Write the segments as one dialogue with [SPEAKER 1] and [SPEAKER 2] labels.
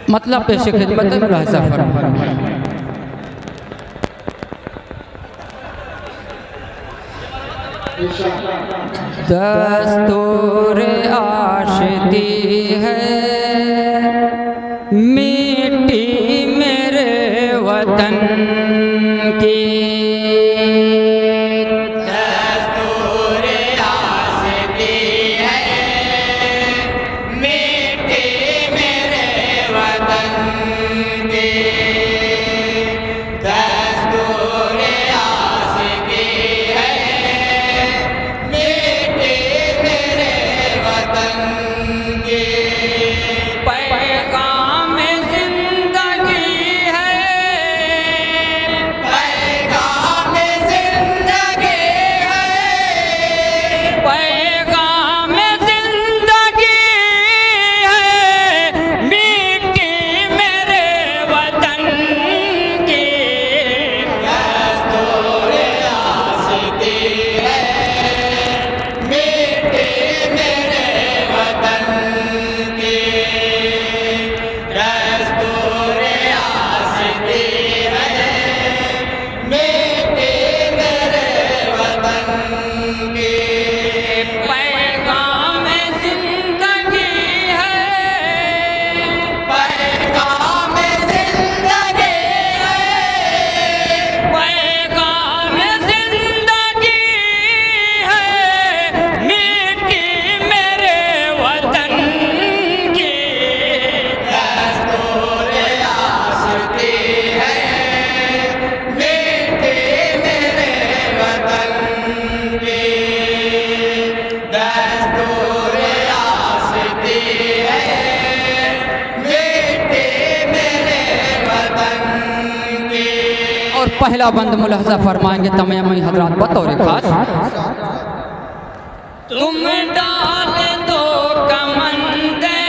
[SPEAKER 1] मतलब पेश खिदमत मुलाहिज़ा फरमाएं। दस्तूर आशिकी है मिट्टी मेरे वतन की, पहला बंद मुलाहिज़ा फरमाएंगे तमाम हज़रात बतौर खास। तुम डाल दो कमंदे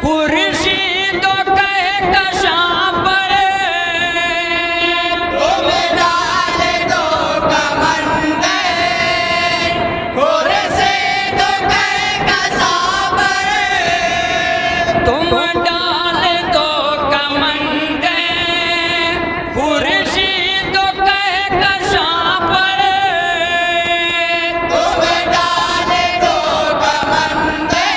[SPEAKER 1] खुर्शीदो कह कशा पर, तुम डाल दो कमंदे खुर्शीदो कह कशा पर, तुम डाल दो कमंदे खुर्शीदो कह कशा पर, तुम डाल दो कमंदे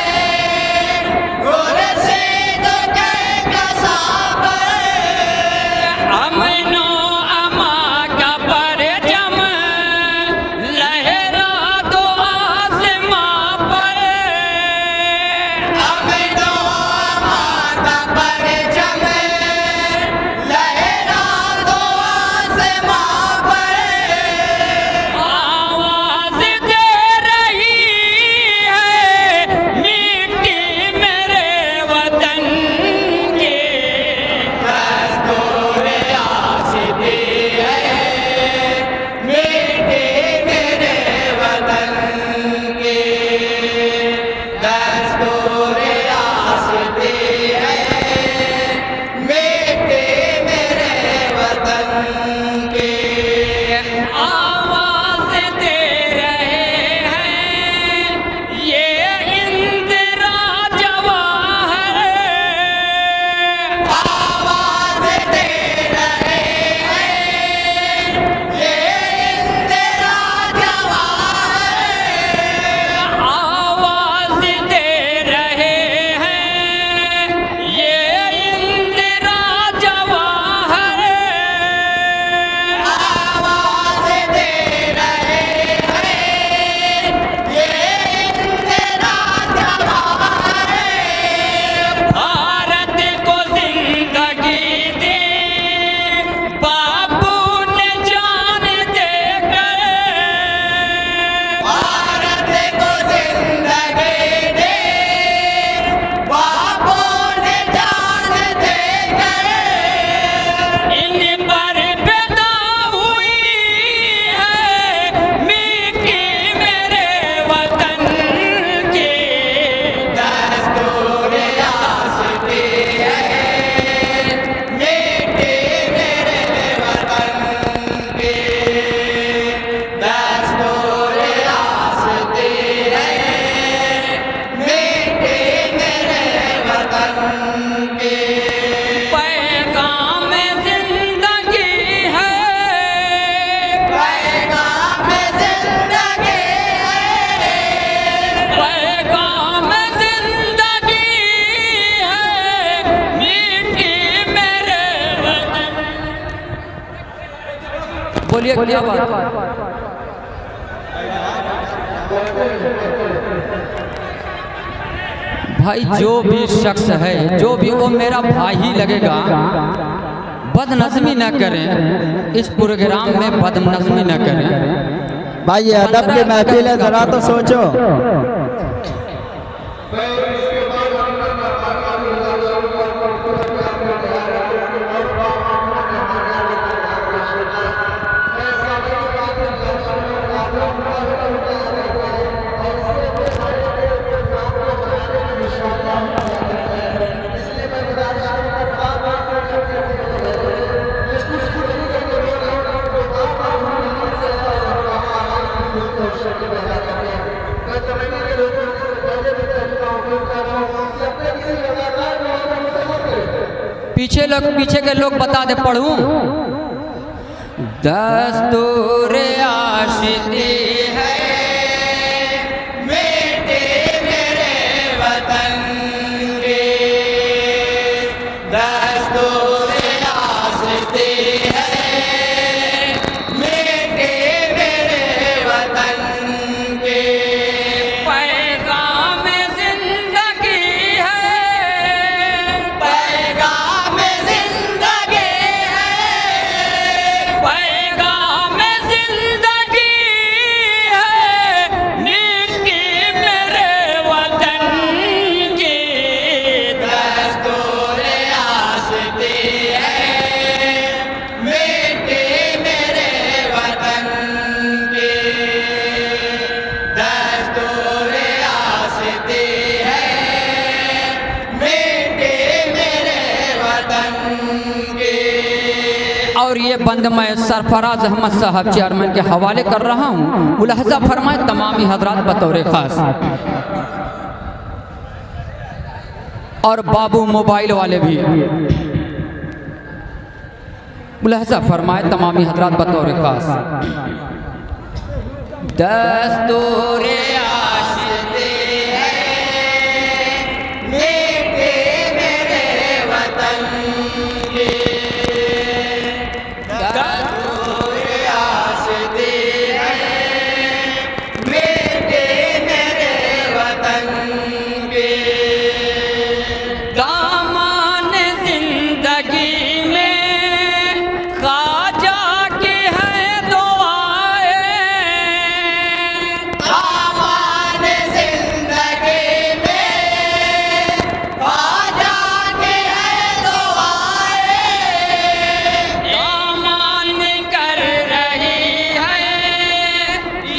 [SPEAKER 1] बोलिए क्या बात है? भाई जो भी शख्स है, जो भी वो मेरा भाई ही लगेगा, बदनज़मी न करें, इस प्रोग्राम में बदनज़मी न करें।
[SPEAKER 2] भाई ये अदब की महफिल है, जरा तो सोचो।
[SPEAKER 1] पीछे के लोग बता दे, पढ़ूं। दस्तूर आशिकी है बेटे मेरे वतन के, दस्तूर आशिकी है बेटे मेरे वतन के, पैगाम जिंदगी है, पैगाम जिंदगी है, पैगाम जिंदगी है, नीति मेरे वतन की, दस्तूर आशिकी है बेटे मेरे वतन की, दस्तूर आशिकी है बेटे मेरे वतन की। और ये बंद मैं सरफराज अहमद साहब चेयरमैन के हवाले कर रहा हूँ। मुलाहजा फरमाए तमामी हजरात बतौर खास, और बाबू मोबाइल वाले भी मुलाहजा फरमाए तमामी हजरात बतौर खास। दस्तूर आशिकी है बेटे मेरे वतन की, दस्तूर आशिकी है बेटे मेरे वतन की, दामन जिंदगी में ख्वाजा की है दुआएं, दामन जिंदगी में ख्वाजा की है दुआएं, दामन कर रही है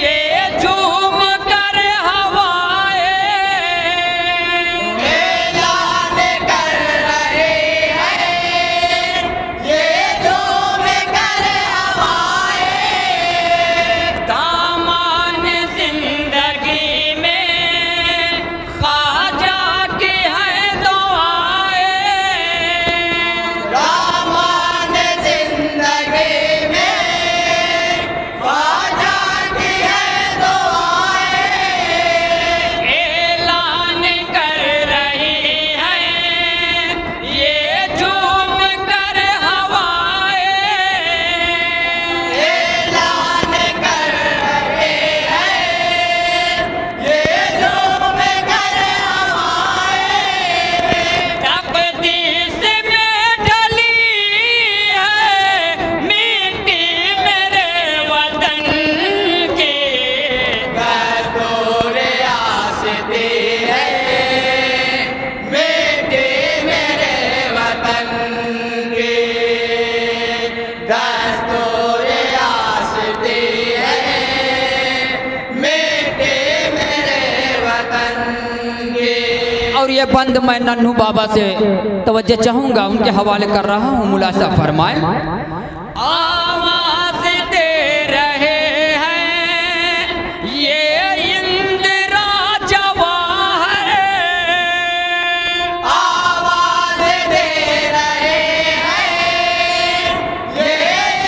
[SPEAKER 1] ये झूम कर हवाएं, ऐलान कर रही है ये झूम कर हवाएं, दामन जिंदगी में ख्वाजा की है दुआएं, दामन जिंदगी में ख्वाजा की है दुआएं, ऐलान कर रही है ये झूम कर हवाएं, ऐलान कर रही है ये झूम कर हवाएं, तकदीस में ढली है मिट्टी मेरे वतन की, दस्तूर आशिकी है बेटे मेरे वतन की, दस्तूर आशिकी है बेटे मेरे वतन की। और ये बंद मैं नन्हू बाबा से तवज्जो चाहूंगा, उनके हवाले कर रहा हूँ। मुलाजा फरमाए, आवाज दे रहे हैं ये इंदिरा जवाहर, आवाज दे रहे हैं ये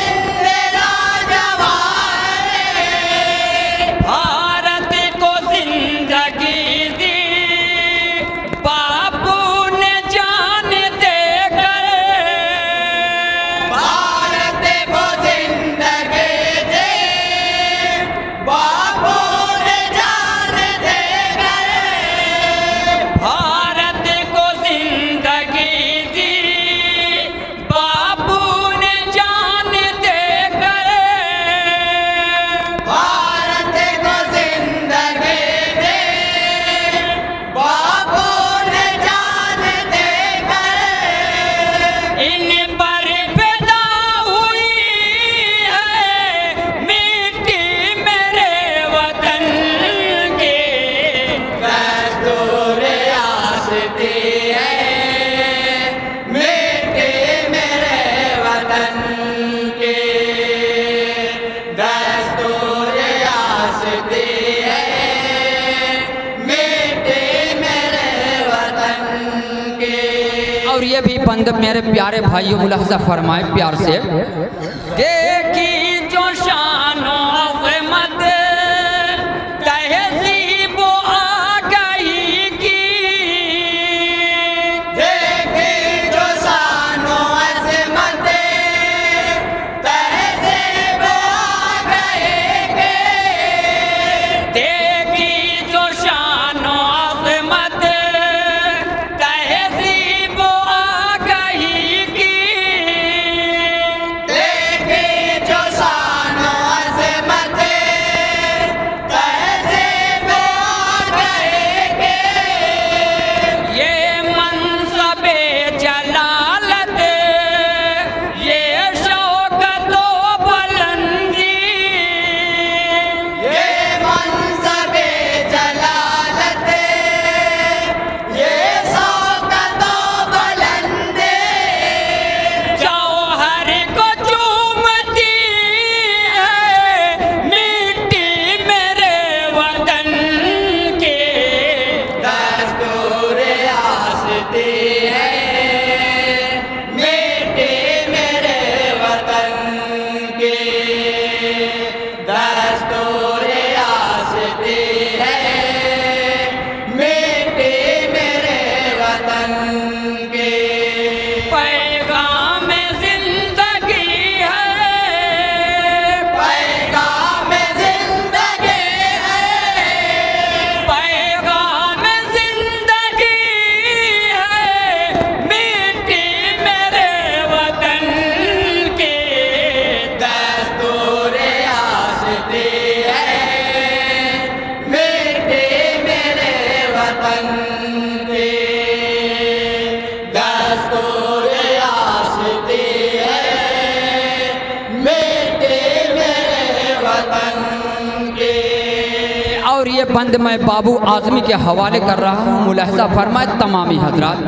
[SPEAKER 1] इंदिरा जवाहर, भारत को जिंदगी दी बापू ने जान देकर, भारत को और ये भी बंद मेरे प्यारे भाइयों मुलाहजा फरमाए प्यार से। देखी जो शान अज़मत तहज़ीब आ गई की,
[SPEAKER 2] देखी जो शान अज़मत तहज़ीब आ गएगी,
[SPEAKER 1] देखी जो शान अज़मत तहज़ीब आ गई की,
[SPEAKER 2] देखी जो शान अज़मत तहज़ीब आ गएगी,
[SPEAKER 1] ये मनसबे जलालत ये शौकत व बुलंदी,
[SPEAKER 2] ये मनसबे जलालत ये शौकत व बुलंदी,
[SPEAKER 1] जौहर को चूमती है मिट्टी मेरे वतन के,
[SPEAKER 2] दस्तूर आस्ती है मिट्टी मेरे वतन के, दस्तूर आस्ती है मिट्टी मेरे वतन के,
[SPEAKER 1] पैगाम जिंदगी है,
[SPEAKER 2] पैगाम जिंदगी है,
[SPEAKER 1] पैगाम जिंदगी है मिट्टी मेरे वतन के,
[SPEAKER 2] दस्तूर आस्ती है मिट्टी मेरे वतन के, दस्तूर आस्ती है मिट्टी मेरे वतन के।
[SPEAKER 1] और ये बंद मैं बाबू आजमी के हवाले कर रहा हूँ, मुलाहजा फरमाए तमामी हजरात।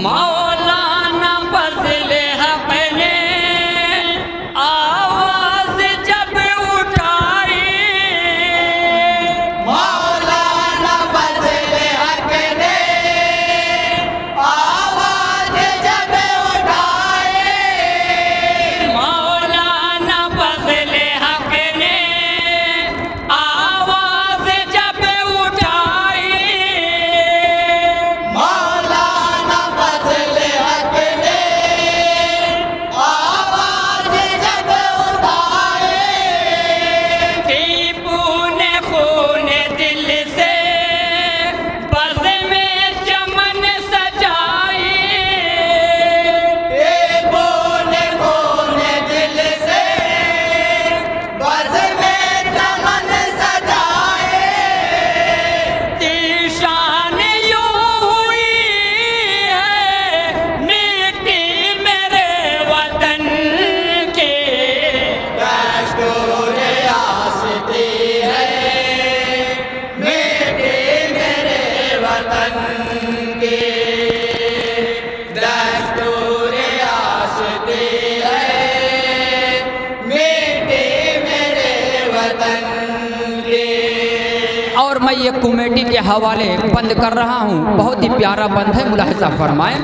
[SPEAKER 1] मौलाना फजले हक ने आवाज जब उठाई,
[SPEAKER 2] मौलाना फजले हक ने आवाज जब उठाई,
[SPEAKER 1] मौलाना फजले हक ने आवाज जब उठाई,
[SPEAKER 2] मौलाना फजले हक ने आवाज जब उठाई,
[SPEAKER 1] टीपू ने खून दिल से बज़ में चमन सजाई,
[SPEAKER 2] टीपू ने खून दिल से बज़ में चमन सजाए,
[SPEAKER 1] तीशान यूं हुई है मिट्टी मेरे वतन के,
[SPEAKER 2] दस्तूर आस्ती है मिट्टी मेरे वतन के, दस्तूर आस्ती है मिट्टी मेरे वतन के।
[SPEAKER 1] और मैं ये कमेटी के हवाले बंद कर रहा हूँ, बहुत ही प्यारा बंद है, मुलाहजा फरमाए।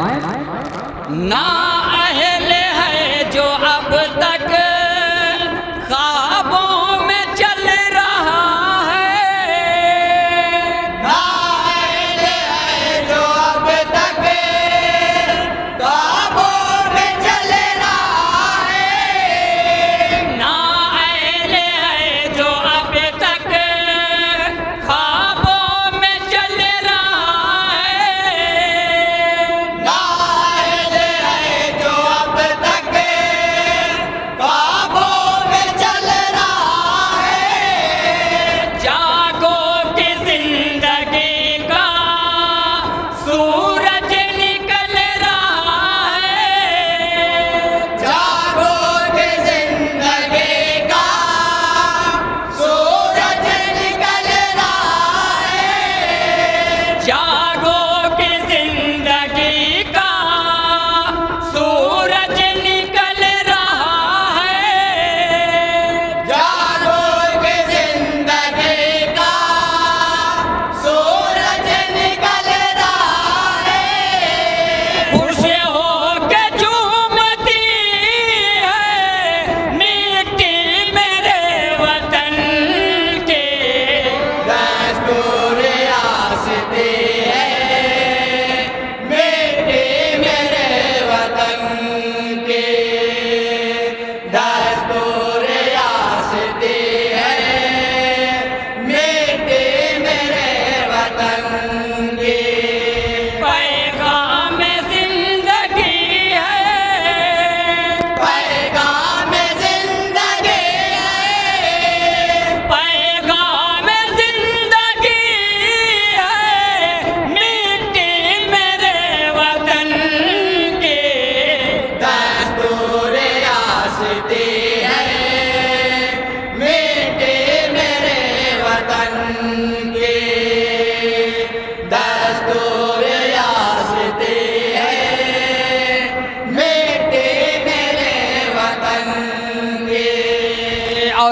[SPEAKER 1] ना अहले है जो अब तक ख्वाबों में चल रहा है,
[SPEAKER 2] नाइल है जो अब तक ख्वाबों में चल रहा है,
[SPEAKER 1] ना अहले है जो अब तक ख्वाबों में चल रहा है,
[SPEAKER 2] नाइल है जो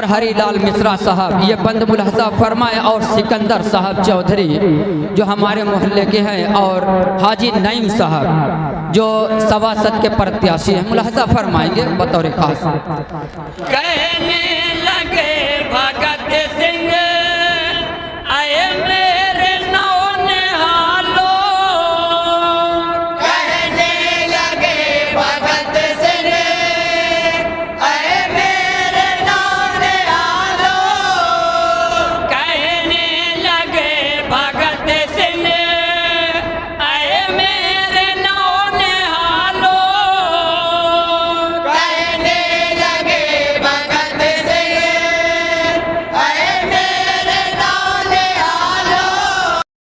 [SPEAKER 1] और हरीलाल मिश्रा साहब ये बंद मुलाहजा फरमाए, और सिकंदर साहब चौधरी जो हमारे मोहल्ले के हैं, और हाजी नईम साहब जो सवासद के प्रत्याशी हैं, मुलाहजा फरमाएंगे बतौर खास।
[SPEAKER 2] कहने लगे भगत से